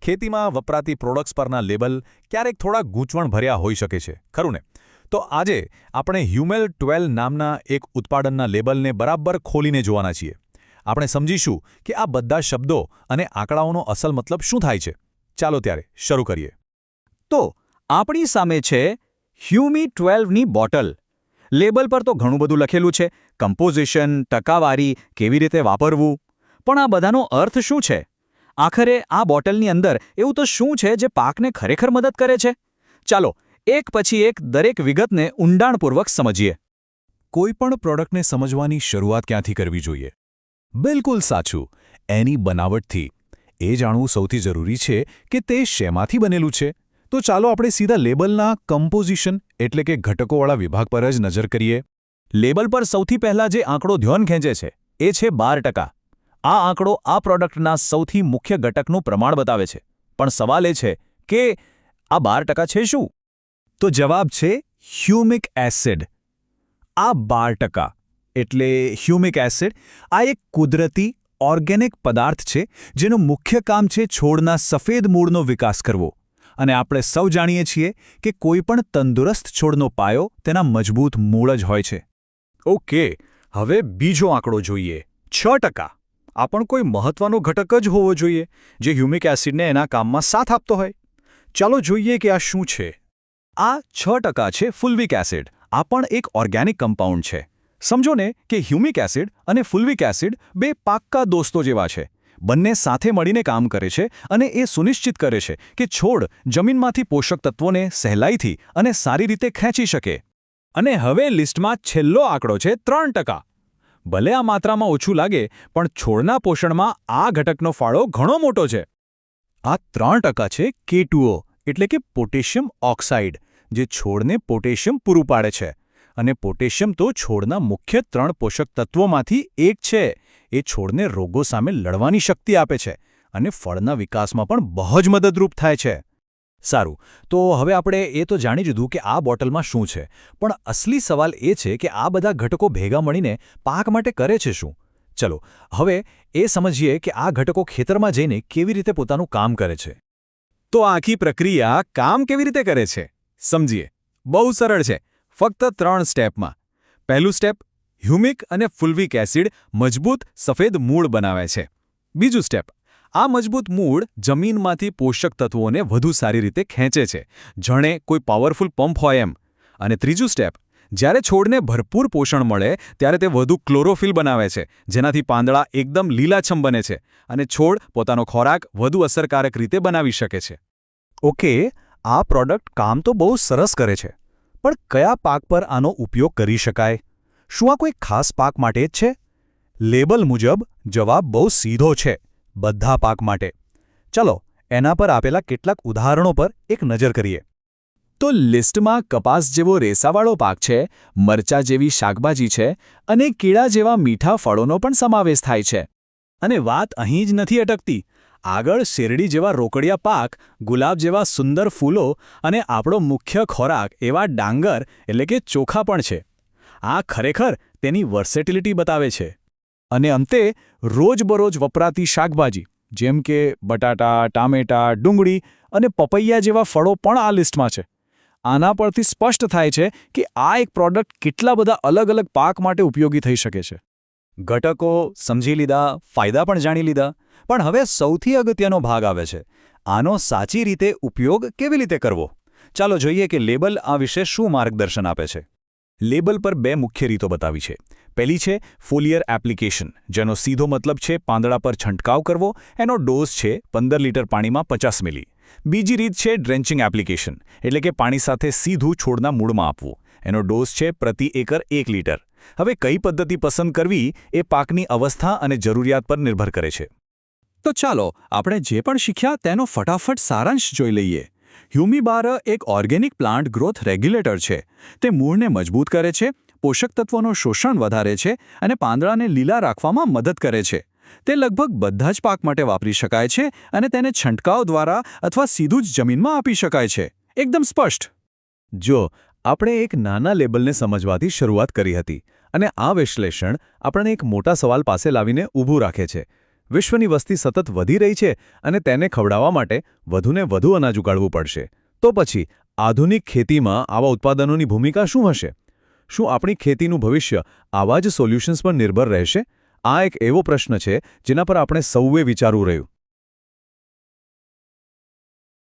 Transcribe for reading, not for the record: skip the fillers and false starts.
ખેતીમાં વપરાતી પ્રોડક્ટ્સ પરના લેબલ ક્યારેક થોડા ગૂંચવણભર્યા હોઈ શકે છે, ખરું ને? તો આજે આપણે હ્યુમેલ 12 નામના એક ઉત્પાદનના લેબલને બરાબર ખોલીને જોવાના છીએ. આપણે સમજીશું કે આ બધા શબ્દો અને આંકડાઓનો અસલ મતલબ શું થાય છે. ચાલો ત્યારે શરૂ કરીએ. તો આપણી સામે છે હ્યુમી 12ની બોટલ. લેબલ પર તો ઘણું બધું લખેલું છે, કમ્પોઝિશન, ટકાવારી, કેવી રીતે વાપરવું. પણ આ બધાનો અર્થ શું છે? આખરે આ બોટલની અંદર એવું તો શું છે જે પાકને ખરેખર મદદ કરે છે? ચાલો એક પછી એક દરેક વિગતને ઊંડાણપૂર્વક સમજીએ. કોઈપણ પ્રોડક્ટને સમજવાની શરૂઆત ક્યાંથી કરવી જોઈએ? બિલકુલ સાચું, એની બનાવટથી. એ જાણવું સૌથી જરૂરી છે કે તે શેમાંથી બનેલું છે. તો ચાલો આપણે સીધા લેબલના કમ્પોઝિશન એટલે કે ઘટકોવાળા વિભાગ પર જ નજર કરીએ. લેબલ પર સૌથી પહેલા જે આંકડો ધ્યાન ખેંચે છે એ છે 12%. આ આંકડો આ પ્રોડક્ટના સૌથી મુખ્ય ઘટકનું પ્રમાણ બતાવે છે. પણ સવાલ એ છે કે આ 12% છે શું? તો જવાબ છે હ્યુમિક એસિડ. આ 12% એટલે હ્યુમિક એસિડ આ એક કુદરતી ઓર્ગેનિક પદાર્થ છે જેનું મુખ્ય કામ છે છોડના સફેદ મૂળનો વિકાસ કરવો. અને આપણે સૌ જાણીએ છીએ કે કોઈપણ તંદુરસ્ત છોડનો પાયો તેના મજબૂત મૂળ જ હોય છે. ઓકે, હવે બીજો આંકડો જોઈએ. 6%. આ પણ કોઈ મહત્વનો ઘટક જ હોવો જોઈએ જે હ્યુમિક એસિડને એના કામમાં સાથ આપતો હોય. ચાલો જોઈએ કે આ શું છે. આ 6% છે ફુલ્વિક એસિડ. આ પણ એક ઓર્ગેનિક કમ્પાઉન્ડ છે. સમજો ને કે હ્યુમિક એસિડ અને ફુલ્વિક એસિડ બે પાક્કા દોસ્તો જેવા છે. બંને સાથે મળીને કામ કરે છે અને એ સુનિશ્ચિત કરે છે કે છોડ જમીનમાંથી પોષક તત્વોને સહેલાઈથી અને સારી રીતે ખેંચી શકે. અને હવે લિસ્ટમાં છેલ્લો આંકડો છે 3%. ભલે આ માત્રામાં ઓછું લાગે પણ છોડના પોષણમાં આ ઘટકનો ફાળો ઘણો મોટો છે. આ 3% છે K2O એટલે કે પોટેશિયમ ઓક્સાઇડ, જે છોડને પોટેશિયમ પૂરું પાડે છે. અને પોટેશિયમ તો છોડના મુખ્ય 3 પોષક તત્વોમાંથી એક છે. એ છોડને રોગો સામે લડવાની શક્તિ આપે છે અને ફળના વિકાસમાં પણ બહુ જ મદદરૂપ થાય છે. સારું, તો હવે આપણે એ તો જાણી લીધું કે આ બોટલમાં શું છે. પણ અસલી સવાલ એ છે કે આ બધા ઘટકો ભેગા મળીને પાક માટે કરે છે શું? ચલો હવે એ સમજીએ કે આ ઘટકો ખેતરમાં જઈને કેવી રીતે પોતાનું કામ કરે છે. તો આખી પ્રક્રિયા કામ કેવી રીતે કરે છે સમજીએ. બહુ સરળ છે, ફક્ત 3 સ્ટેપમાં. પહેલું સ્ટેપ, હ્યુમિક અને ફુલ્વિક એસિડ મજબૂત સફેદ મૂળ બનાવે છે. બીજું સ્ટેપ, આ મજબૂત મૂળ જમીનમાંથી પોષક તત્વોને વધુ સારી રીતે ખેંચે છે, જાણે કોઈ પાવરફુલ પંપ હોય એમ. અને ત્રીજું સ્ટેપ, જ્યારે છોડને ભરપૂર પોષણ મળે ત્યારે તે વધુ ક્લોરોફિલ બનાવે છે, જેનાથી પાંદડા એકદમ લીલાછમ બને છે અને છોડ પોતાનો ખોરાક વધુ અસરકારક રીતે બનાવી શકે છે. ઓકે, આ પ્રોડક્ટ કામ તો બહુ સરસ કરે છે, પણ કયા પાક પર આનો ઉપયોગ કરી શકાય? શું આ કોઈ ખાસ પાક માટે જ છે? લેબલ મુજબ જવાબ બહુ સીધો છે, બધા પાક માટે. ચલો એના પર આપેલા કેટલાક ઉદાહરણો પર એક નજર કરીએ. તો લિસ્ટમાં કપાસ જેવો રેસાવાળો પાક છે, મરચા જેવી શાકભાજી છે અને કેળા જેવા મીઠા ફળોનો પણ સમાવેશ થાય છે. અને વાત અહીં જ નથી અટકતી. આગળ શેરડી જેવા રોકડિયા પાક, ગુલાબ જેવા સુંદર ફૂલો અને આપણો મુખ્ય ખોરાક એવા ડાંગર એટલે કે ચોખા પણ છે. આ ખરેખર તેની વર્સેટિલિટી બતાવે છે. અને અંતે રોજબરોજ વપરાતી શાકભાજી જેમ કે બટાટા, ટામેટા, ડુંગળી અને પપૈયા જેવા ફળો પણ આ લિસ્ટમાં છે. આના પરથી સ્પષ્ટ થાય છે કે આ એક પ્રોડક્ટ કેટલા બધા અલગ અલગ પાક માટે ઉપયોગી થઈ શકે છે. ઘટકો સમજી લીધા, ફાયદા પણ જાણી લીધા, પણ હવે સૌથી અગત્યનો ભાગ આવે છે. આનો સાચી રીતે ઉપયોગ કેવી રીતે કરવો? ચાલો જોઈએ કે લેબલ આ વિશે શું માર્ગદર્શન આપે છે. લેબલ પર 2 મુખ્ય રીતો બતાવી છે. પહેલી છે ફોલિયર એપ્લિકેશન, જેનો સીધો મતલબ છે પાંદડા પર છંટકાવ કરવો. એનો ડોઝ છે 15 લીટર પાણીમાં 50 મિલી. બીજી રીત છે ડ્રેન્ચિંગ એપ્લિકેશન, એટલે કે પાણી સાથે સીધું છોડના મૂળમાં આપવું. એનો ડોઝ છે પ્રતિ એકર 1 લીટર. હવે કઈ પદ્ધતિ પસંદ કરવી એ પાકની અવસ્થા અને જરૂરિયાત પર નિર્ભર કરે છે. તો ચાલો આપણે જે પણ શીખ્યા તેનો ફટાફટ સારાંશ જોઈ લઈએ. હ્યુમી 12 એક ઓર્ગેનિક પ્લાન્ટ ગ્રોથ રેગ્યુલેટર છે. તે મૂળને મજબૂત કરે છે, પોષક તત્વોનું શોષણ વધારે છે અને પાંદડાને લીલા રાખવામાં મદદ કરે છે. તે લગભગ બધા જ પાક માટે વાપરી શકાય છે અને તેને છંટકાવ દ્વારા અથવા સીધું જ જમીનમાં આપી શકાય છે. એકદમ સ્પષ્ટ. જો આપણે એક નાના લેબલને સમજવાથી શરૂઆત કરી હતી અને આ વિશ્લેષણ આપણને એક મોટા સવાલ પાસે લાવીને ઊભું રાખે છે. વિશ્વની વસ્તી સતત વધી રહી છે અને તેને ખવડાવવા માટે વધુને વધુ અનાજ ઉગાડવું પડશે. તો પછી આધુનિક ખેતીમાં આવા ઉત્પાદનોની ભૂમિકા શું હશે? શું આપણી ખેતીનું ભવિષ્ય આવા જ સોલ્યુશન્સ પર નિર્ભર રહેશે? આ એક એવો પ્રશ્ન છે જેના પર આપણે સૌએ વિચારવું રહ્યું.